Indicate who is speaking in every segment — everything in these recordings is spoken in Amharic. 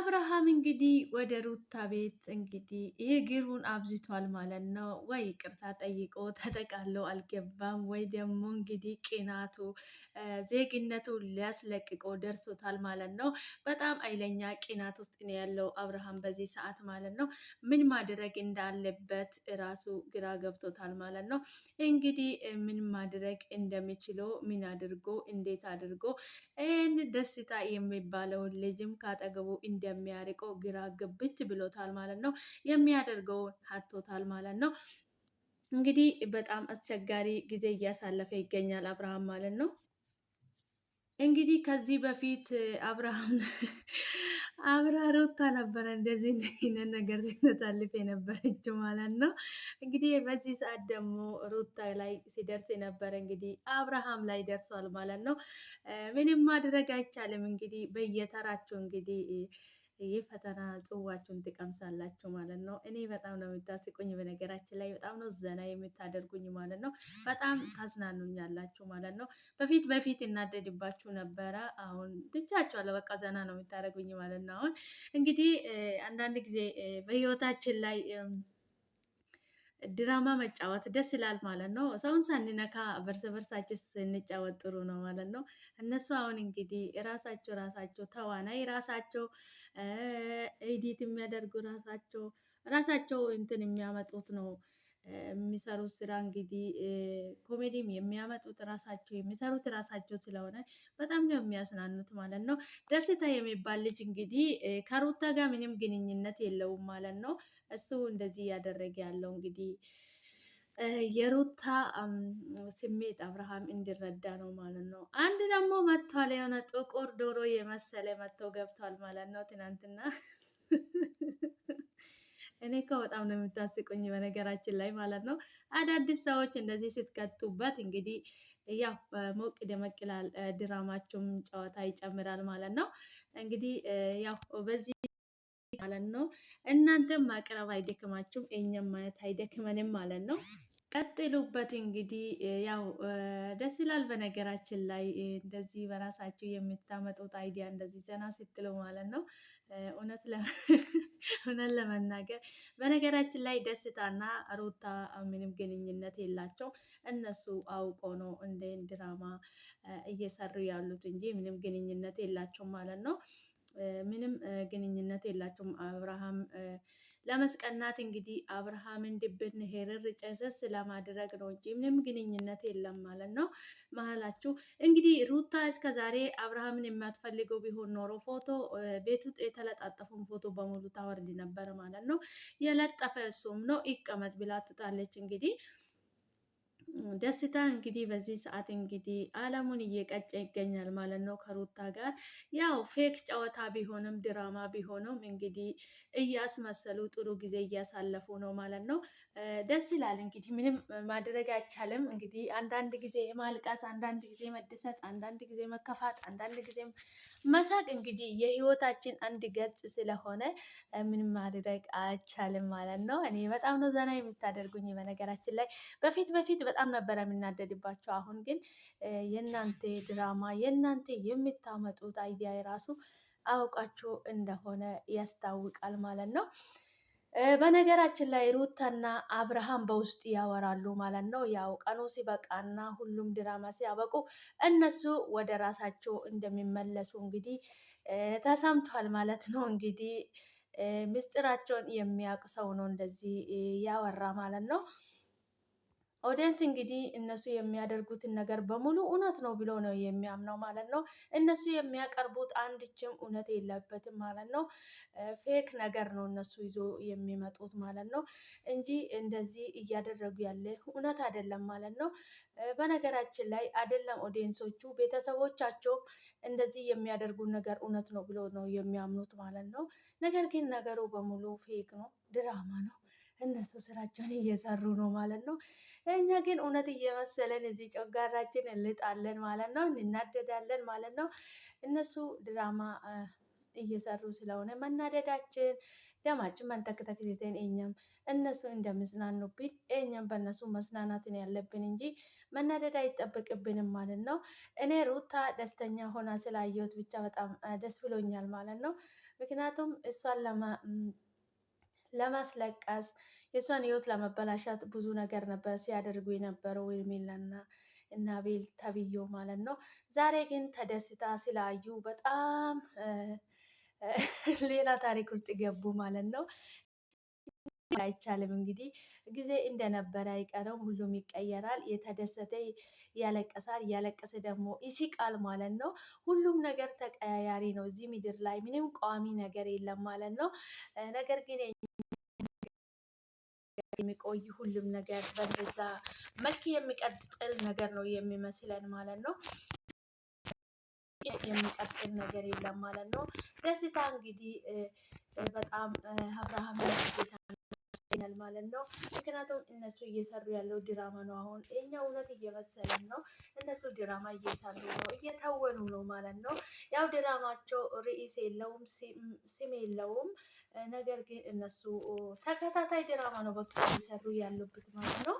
Speaker 1: አብርሃም እንግዲህ ወደ ሩታ ቤት እንግዲህ እግሩን አብዝቷል ማለት ነው። ወይ ይቅርታ ጠይቆ ተጠቃሎ አልገባም፣ ወይ ደግሞ እንግዲህ ቅናቱ ዜግነቱ ሊያስለቅቆ ደርሶታል ማለት ነው። በጣም ኃይለኛ ቅናት ውስጥ ነው ያለው አብርሃም በዚህ ሰዓት ማለት ነው። ምን ማድረግ እንዳለበት ራሱ ግራ ገብቶታል ማለት ነው። እንግዲህ ምን ማድረግ እንደሚችለው ምን አድርጎ እንዴት አድርጎ ይህን ደስታ የሚባለውን ልጅም ካጠገቡ እንደሚያርቀው ግራ ግብት ብሎታል ማለት ነው። የሚያደርገውን አጥቶታል ማለት ነው። እንግዲህ በጣም አስቸጋሪ ጊዜ እያሳለፈ ይገኛል አብርሃም ማለት ነው። እንግዲህ ከዚህ በፊት አብርሃም ሩታ ነበረ እንደዚህ አይነት ነገር ሲነሳልፍ የነበረችው ማለት ነው። እንግዲህ በዚህ ሰዓት ደግሞ ሩታ ላይ ሲደርስ የነበረ እንግዲህ አብርሃም ላይ ደርሷል ማለት ነው። ምንም ማድረግ አይቻልም። እንግዲህ በየተራቸው እንግዲህ ይህ ፈተና ጽዋችሁን ትቀምሳላችሁ ማለት ነው። እኔ በጣም ነው የምታስቁኝ፣ በነገራችን ላይ በጣም ነው ዘና የምታደርጉኝ ማለት ነው። በጣም ታዝናኑኛላችሁ ማለት ነው። በፊት እናደድባችሁ ነበረ፣ አሁን ትቻችኋለሁ። በቃ ዘና ነው የምታደርጉኝ ማለት ነው። አሁን እንግዲህ አንዳንድ ጊዜ በህይወታችን ላይ ድራማ መጫወት ደስ ይላል ማለት ነው። ሰውን ሳንነካ በርስ በርሳችን ስንጫወት ጥሩ ነው ማለት ነው። እነሱ አሁን እንግዲህ ራሳቸው ተዋናይ ራሳቸው ኤዲት የሚያደርጉ ራሳቸው እንትን የሚያመጡት ነው የሚሰሩት ስራ እንግዲህ ኮሜዲም የሚያመጡት ራሳቸው የሚሰሩት ራሳቸው ስለሆነ በጣም ነው የሚያስናኑት ማለት ነው። ደስታ የሚባል ልጅ እንግዲህ ከሩታ ጋር ምንም ግንኙነት የለውም ማለት ነው። እሱ እንደዚህ እያደረገ ያለው እንግዲህ የሩታ ስሜት አብርሃም እንዲረዳ ነው ማለት ነው። አንድ ደግሞ መጥቷል፣ የሆነ ጥቁር ዶሮ የመሰለ መጥቶ ገብቷል ማለት ነው ትናንትና። እኔ እኮ በጣም ነው የምታስቁኝ በነገራችን ላይ ማለት ነው። አዳዲስ ሰዎች እንደዚህ ስትቀጡበት እንግዲህ ያው ሞቅ ደመቅ ይላል፣ ድራማቸውም ጨዋታ ይጨምራል ማለት ነው። እንግዲህ ያው በዚህ ማለት ነው እናንተም ማቅረብ አይደክማችሁም፣ እኛም ማየት አይደክመንም ማለት ነው። ቀጥሉበት እንግዲህ ያው ደስ ይላል። በነገራችን ላይ እንደዚህ በራሳችሁ የምታመጡት አይዲያ እንደዚህ ዘና ስትሉ ማለት ነው። እውነት ለመናገር በነገራችን ላይ ደስታና ሩታ ምንም ግንኙነት የላቸው። እነሱ አውቆ ነው እንደ ድራማ እየሰሩ ያሉት እንጂ ምንም ግንኙነት የላቸውም ማለት ነው። ምንም ግንኙነት የላቸውም። አብርሃም ለመስቀናት እንግዲህ አብርሃምን ድብን ሄርር ጨሰስ ለማድረግ ነው እንጂ ምንም ግንኙነት የለም ማለት ነው መሀላችሁ። እንግዲህ ሩታ እስከ ዛሬ አብርሃምን የማትፈልገው ቢሆን ኖሮ ፎቶ ቤት ውስጥ የተለጣጠፉን ፎቶ በሙሉ ታወርድ ነበር ማለት ነው። የለጠፈ እሱም ነው ይቀመጥ ብላ ትታለች እንግዲህ ደስታ እንግዲህ በዚህ ሰዓት እንግዲህ አለሙን እየቀጨ ይገኛል ማለት ነው ከሩታ ጋር። ያው ፌክ ጨዋታ ቢሆንም ድራማ ቢሆንም እንግዲህ እያስመሰሉ ጥሩ ጊዜ እያሳለፉ ነው ማለት ነው። ደስ ይላል እንግዲህ ምንም ማድረግ አይቻልም። እንግዲህ አንዳንድ ጊዜ ማልቀስ፣ አንዳንድ ጊዜ መደሰት፣ አንዳንድ ጊዜ መከፋት፣ አንዳንድ ጊዜ መሳቅ እንግዲህ የህይወታችን አንድ ገጽ ስለሆነ ምንም ማድረግ አይቻልም ማለት ነው። እኔ በጣም ነው ዘና የምታደርጉኝ በነገራችን ላይ። በፊት በጣም ነበረ የምናደድባቸው። አሁን ግን የእናንተ ድራማ የእናንተ የምታመጡት አይዲያ የራሱ አውቃችሁ እንደሆነ ያስታውቃል ማለት ነው። በነገራችን ላይ ሩታና አብርሃም በውስጥ ያወራሉ ማለት ነው። ያው ቀኑ ሲበቃና ሁሉም ድራማ ሲያበቁ እነሱ ወደ ራሳቸው እንደሚመለሱ እንግዲህ ተሰምቷል ማለት ነው። እንግዲህ ምስጢራቸውን የሚያውቅ ሰው ነው እንደዚህ ያወራ ማለት ነው። ኦዲየንስ እንግዲህ እነሱ የሚያደርጉትን ነገር በሙሉ እውነት ነው ብሎ ነው የሚያምነው ማለት ነው። እነሱ የሚያቀርቡት አንድችም እውነት የለበትም ማለት ነው። ፌክ ነገር ነው እነሱ ይዞ የሚመጡት ማለት ነው እንጂ እንደዚህ እያደረጉ ያለ እውነት አይደለም ማለት ነው። በነገራችን ላይ አይደለም ኦዲየንሶቹ ቤተሰቦቻቸውም እንደዚህ የሚያደርጉት ነገር እውነት ነው ብሎ ነው የሚያምኑት ማለት ነው። ነገር ግን ነገሩ በሙሉ ፌክ ነው፣ ድራማ ነው። እነሱ ስራቸውን እየሰሩ ነው ማለት ነው። እኛ ግን እውነት እየመሰለን እዚህ ጮጋራችን እንልጣለን ማለት ነው፣ እናደዳለን ማለት ነው። እነሱ ድራማ እየሰሩ ስለሆነ መናደዳችን ደማችን መንተክተክተን እኛም እነሱ እንደምዝናኑብን እኛም በእነሱ መዝናናትን ያለብን እንጂ መናደድ አይጠበቅብንም ማለት ነው። እኔ ሩታ ደስተኛ ሆና ስላየሁት ብቻ በጣም ደስ ብሎኛል ማለት ነው። ምክንያቱም እሷን ለማስለቀስ የእሷን ህይወት ለመበላሻት ብዙ ነገር ነበር ሲያደርጉ የነበረው ሄርሜላና እና አቤል ተብዬው ማለት ነው። ዛሬ ግን ተደስታ ስላዩ በጣም ሌላ ታሪክ ውስጥ ገቡ ማለት ነው። አይቻልም እንግዲህ ጊዜ እንደነበረ አይቀርም፣ ሁሉም ይቀየራል። የተደሰተ ያለቀሳል፣ ያለቀሰ ደግሞ ይስቃል ማለት ነው። ሁሉም ነገር ተቀያያሪ ነው። እዚህ ምድር ላይ ምንም ቋሚ ነገር የለም ማለት ነው። ነገር ግን የሚቆይ ሁሉም ነገር በዛ መልክ የሚቀጥል ነገር ነው የሚመስለን ማለት ነው። የሚቀጥል ነገር የለም ማለት ነው። ደስታ እንግዲህ በጣም አብርሃም ይገኛል ማለት ነው። ምክንያቱም እነሱ እየሰሩ ያለው ድራማ ነው። አሁን የኛ እውነት እየመሰለን ነው፣ እነሱ ድራማ እየሰሩ ነው፣ እየተወኑ ነው ማለት ነው። ያው ድራማቸው ርዕስ የለውም፣ ስም የለውም። ነገር ግን እነሱ ተከታታይ ድራማ ነው በቃ እየሰሩ ያሉበት ማለት ነው።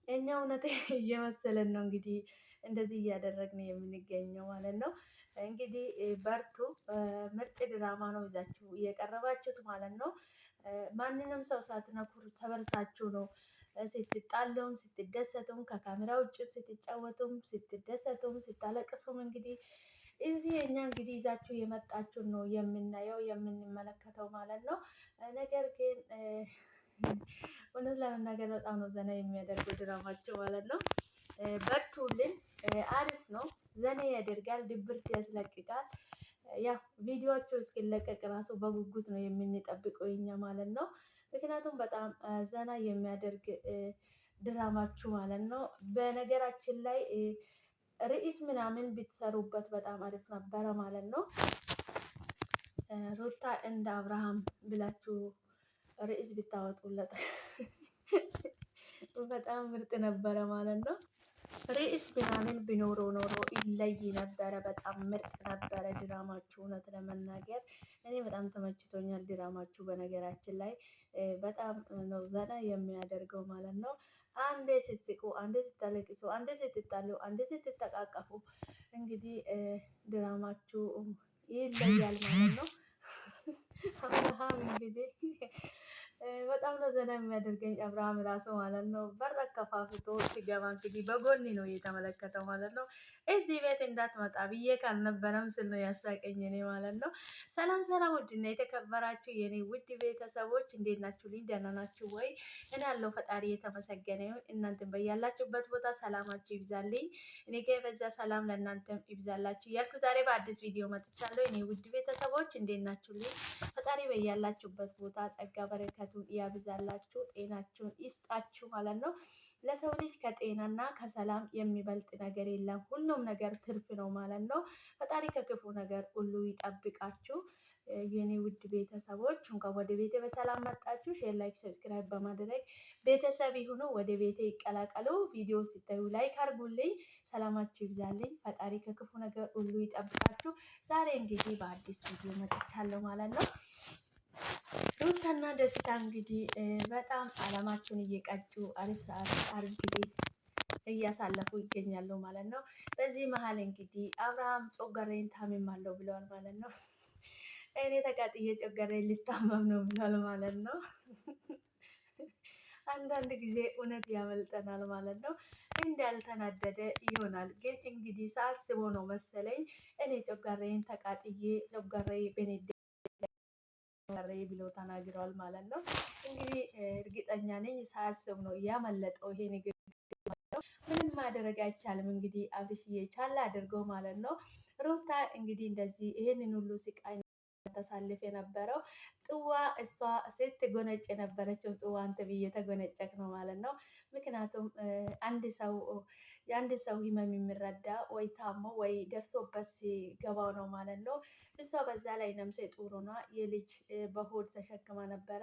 Speaker 1: የኛ እውነት እየመሰለን ነው እንግዲህ እንደዚህ እያደረግን የምንገኘው ማለት ነው። እንግዲህ በርቱ፣ ምርጥ ድራማ ነው ይዛችሁ እየቀረባችሁት ማለት ነው። ማንንም ሰው ሳትነኩ ሰበርሳችሁ ነው ስትጣሉም ስትደሰቱም ከካሜራ ውጭም ስትጫወቱም ስትደሰቱም ስታለቅሱም እንግዲህ እዚህ እኛ እንግዲህ ይዛችሁ የመጣችሁ ነው የምናየው የምንመለከተው ማለት ነው። ነገር ግን እውነት ለመናገር በጣም ነው ዘና የሚያደርገው ድራማቸው ማለት ነው። በርቱልን፣ አሪፍ ነው፣ ዘና ያደርጋል፣ ድብርት ያስለቅቃል። ያ ቪዲዮዎቹ እስኪለቀቅ ራሱ በጉጉት ነው የምንጠብቀው እኛ ማለት ነው። ምክንያቱም በጣም ዘና የሚያደርግ ድራማችሁ ማለት ነው። በነገራችን ላይ ርዕስ ምናምን ብትሰሩበት በጣም አሪፍ ነበረ ማለት ነው። ሩታ እንደ አብርሃም ብላችሁ ርዕስ ብታወጡለት በጣም ምርጥ ነበረ ማለት ነው። ርዕስ ምናምን ቢኖረው ኖሮ ይለይ ነበረ። በጣም ምርጥ ነበረ ድራማችሁ። እውነት ለመናገር እኔ በጣም ተመችቶኛል ድራማችሁ። በነገራችን ላይ በጣም ነው ዘና የሚያደርገው ማለት ነው። አንዴ ስትስቁ፣ አንዴ ስታለቅሱ፣ አንዴ ስትጣሉ፣ አንዴ ስትተቃቀፉ እንግዲህ ድራማችሁ ይለያል ማለት ነው። አብርሃም እንግዲህ በጣም ነው ዘና የሚያደርገኝ አብርሃም ራሱ ማለት ነው። በር አከፋፍቶ ሲገባ እንግዲህ በጎን ነው እየተመለከተው ማለት ነው። እዚህ ቤት እንዳትመጣ ብዬ ካልነበረም ስል ነው ያሳቀኝ እኔ ማለት ነው። ሰላም ሰላም፣ ውድና የተከበራችሁ የኔ ውድ ቤተሰቦች እንዴት ናችሁ? ልኝ ደህና ናችሁ ወይ? እኔ ያለው ፈጣሪ የተመሰገነ ይሁን። እናንተም በያላችሁበት ቦታ ሰላማችሁ ይብዛልኝ። እኔ ጋ የበዛ ሰላም ለእናንተም ይብዛላችሁ እያልኩ ዛሬ በአዲስ ቪዲዮ መጥቻለሁ። እኔ ውድ ቤተሰቦች እንዴት ናችሁ? ልኝ ፈጣሪ በያላችሁበት ቦታ ጸጋ በረከቱን ያብዛላችሁ፣ ጤናችሁን ይስጣችሁ ማለት ነው። ለሰው ልጅ ከጤናና ከሰላም የሚበልጥ ነገር የለም። ሁሉም ነገር ትርፍ ነው ማለት ነው። ፈጣሪ ከክፉ ነገር ሁሉ ይጠብቃችሁ። የኔ ውድ ቤተሰቦች እንኳን ወደ ቤቴ በሰላም መጣችሁ። ሼር፣ ላይክ፣ ሰብስክራይብ በማድረግ ቤተሰብ ይሁኑ፣ ወደ ቤቴ ይቀላቀሉ። ቪዲዮ ሲታዩ ላይክ አድርጉልኝ። ሰላማችሁ ይብዛልኝ። ፈጣሪ ከክፉ ነገር ሁሉ ይጠብቃችሁ። ዛሬ እንግዲህ በአዲስ ቪዲዮ መጥቻለሁ ማለት ነው። ሩታና ደስታ እንግዲህ በጣም አለማቸውን እየቀጩ አሪፍ ሰዓት አሪፍ ጊዜ እያሳለፉ ይገኛሉ ማለት ነው። በዚህ መሀል እንግዲህ አብርሃም ጮገሬን ታምማለሁ ብለዋል ማለት ነው። እኔ ተቃጥዬ ጮገሬን ሊታመም ነው ብለዋል ማለት ነው። አንዳንድ ጊዜ እውነት ያመልጠናል ማለት ነው። እንዳልተናደደ ይሆናል ግን እንግዲህ ሳስቦ ነው መሰለኝ እኔ ጮገሬን ተቃጥዬ ጮገሬ በኔ ብሎ ተናግረዋል ማለት ነው። እንግዲህ እርግጠኛ ነኝ ሳያስብ ነው ያመለጠው ይሄ ንግግር። ምንም ማድረግ አይቻልም። እንግዲህ አብርሽዬ ቻላ አድርገው ማለት ነው። ሩታ እንግዲህ እንደዚህ ይሄንን ሁሉ ስቃይ ተሳልፍ የነበረው ጽዋ እሷ ስትጎነጭ የነበረችው ጽዋ አንተ ብዬ ተጎነጨክ ነው ማለት ነው። ምክንያቱም የአንድ ሰው ህመም የሚረዳ ወይ ታሞ ወይ ደርሶበት ሲገባው ነው ማለት ነው። እሷ በዛ ላይ ነፍሰ ጡር ሆና የልጅ በሆድ ተሸክማ ነበረ።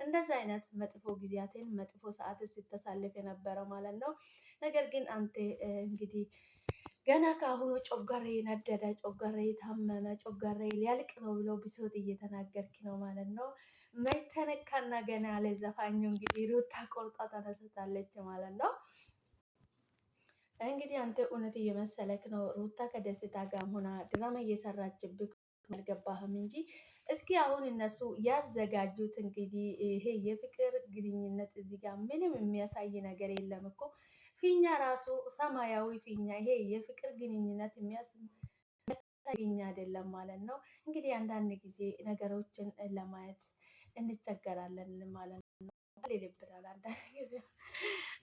Speaker 1: እንደዛ አይነት መጥፎ ጊዜያትን መጥፎ ሰዓት ስታሳልፍ የነበረው ማለት ነው። ነገር ግን አንተ እንግዲህ ገና ከአሁኑ ጮጋሬ ነደደ፣ ጮጋሬ ታመመ፣ ጮጋሬ ሊያልቅ ነው ብሎ ብሶት እየተናገርክ ነው ማለት ነው። መተነካና ገና ያለ ዘፋኙ እንግዲህ ሩታ ቆርጣ ተነስታለች ማለት ነው። እንግዲህ አንተ እውነት እየመሰለክ ነው። ሩታ ከደስታ ጋር ሆና ድራማ እየሰራችብህ አልገባህም እንጂ እስኪ አሁን እነሱ ያዘጋጁት እንግዲህ ይሄ የፍቅር ግንኙነት እዚህ ጋር ምንም የሚያሳይ ነገር የለም እኮ ፊኛ ራሱ ሰማያዊ ፊኛ፣ ይሄ የፍቅር ግንኙነት የሚያሳይ ፊኛ አይደለም ማለት ነው። እንግዲህ አንዳንድ ጊዜ ነገሮችን ለማየት እንቸገራለን ማለት ነው። ይልብናል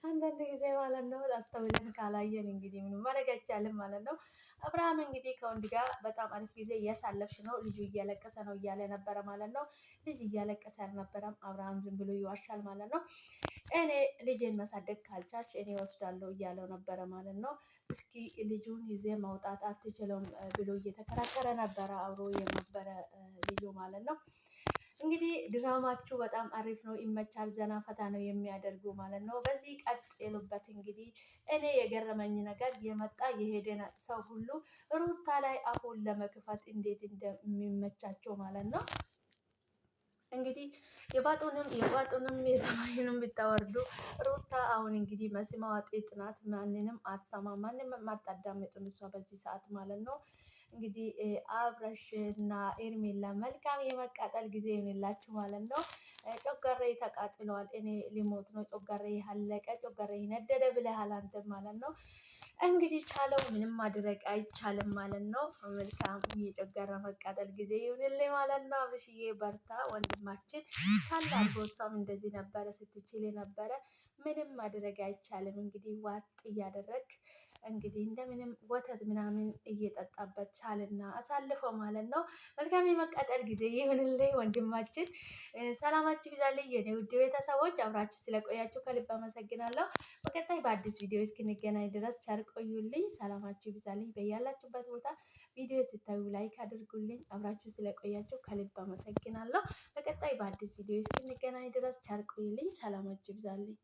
Speaker 1: አንዳንድ ጊዜ ማለት ነው። አስተውለን ካላየን እንግዲህ ምንም ማድረግ አይቻልም ማለት ነው። አብርሃም እንግዲህ ከወንድ ጋር በጣም አሪፍ ጊዜ እያሳለፍሽ ነው፣ ልጁ እያለቀሰ ነው እያለ ነበረ ማለት ነው። ልጅ እያለቀሰ አልነበረም፣ አብርሃም ዝም ብሎ ይዋሻል ማለት ነው። እኔ ልጄን ማሳደግ ካልቻልሽ እኔ ወስዳለሁ እያለው ነበረ ማለት ነው። እስኪ ልጁን ይዜ ማውጣት አትችለውም ብሎ እየተከራከረ ነበረ አብሮ የነበረ ልጁ ማለት ነው። እንግዲህ ድራማችሁ በጣም አሪፍ ነው፣ ይመቻል፣ ዘና ፈታ ነው የሚያደርጉ ማለት ነው። በዚህ ቀጥሉበት። እንግዲህ እኔ የገረመኝ ነገር የመጣ የሄደ ሰው ሁሉ ሩታ ላይ አፉን ለመክፈት እንዴት እንደሚመቻቸው ማለት ነው። እንግዲህ የባጡንም የሰማዩንም ብታወርዱ ሩታ አሁን እንግዲህ መስማዋ ጤጥ ናት። ማንንም አትሰማ፣ ማንንም አታዳምጥም እሷ በዚህ ሰዓት ማለት ነው። እንግዲህ አብረሽና ኤርሜላ መልካም የመቃጠል ጊዜ ይሆንላችሁ ማለት ነው። ጮጋሬ ተቃጥሏል፣ እኔ ሊሞት ነው፣ ጮጋሬ አለቀ፣ ጮጋሬ ነደደ ብለሃል አንተም ማለት ነው። እንግዲህ ቻለው፣ ምንም ማድረግ አይቻልም ማለት ነው። መልካም የጨጓራ መቃጠል ጊዜ ይሁንልኝ ማለት ነው። አብርሽዬ በርታ ወንድማችን። ካላል ቦታም እንደዚህ ነበረ ስትችል የነበረ ምንም ማድረግ አይቻልም። እንግዲህ ዋጥ እያደረግ እንግዲህ እንደምንም ወተት ምናምን እየጠጣበት ቻልና አሳልፈው ማለት ነው። መልካም የመቃጠል ጊዜ ይሁንልኝ ወንድማችን። ሰላማችሁ ይብዛልኝ የኔ ውድ ቤተሰቦች፣ አብራችሁ ስለቆያችሁ ከልብ አመሰግናለሁ። በቀጣይ በአዲስ ቪዲዮ እስክንገናኝ ድረስ ቸር ቆዩልኝ። ሰላማችሁ ይብዛልኝ በያላችሁበት ቦታ። ቪዲዮ ስታዩ ላይክ አድርጉልኝ። አብራችሁ ስለቆያችሁ ከልብ አመሰግናለሁ። በቀጣይ በአዲስ ቪዲዮ እስክንገናኝ ድረስ ቸር ቆዩልኝ። ሰላማችሁ ይብዛልኝ።